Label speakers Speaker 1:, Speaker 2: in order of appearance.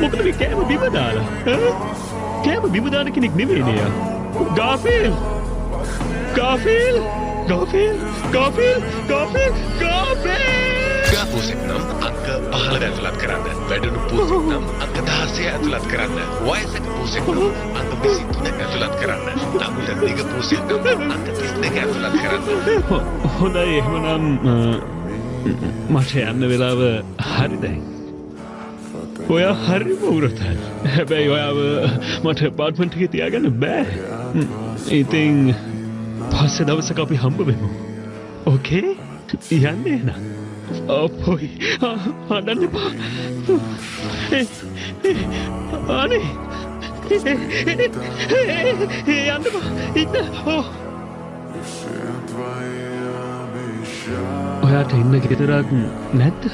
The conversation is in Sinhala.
Speaker 1: මොකද මේ කෑම බිම දාලා? කෑම බිම දාන කෙනෙක් නෙමෙයිනේ යා. ගාෆිල්! ගාෆිල්! ගාෆිල්! ගාෆිල්! ගාෆිල්! ගාෆිල්!
Speaker 2: ගාපුසෙක් නම් අංක 15 ඇතුළත් කරන්න. වැඩුණු පුසෙක් නම් අංක 16 ඇතුළත් කරන්න. වයසක පුසෙක් නම් අංක 23 ඇතුළත් කරන්න. නමුත් දිග පුසෙක් නම් අංක 32 ඇතුළත් කරන්න.
Speaker 1: හොඳයි එහෙමනම් මට යන්න වෙලාව හරි දැන්. ඔයා හරිම උරතයි. හැබැයි ඔයාව මට ඇපාර්ට්මන්ට් එකේ තියාගන්න බෑ. ඉතින් පස්සේ දවසක අපි හම්බ වෙමු. ඕකේ? යන්නේ එහෙනම්. අපොයි අඬන්න එපා. අනේ යන්න එපා. ඉන්න. ඔයාට ඉන්න ගෙදරක් නැද්ද?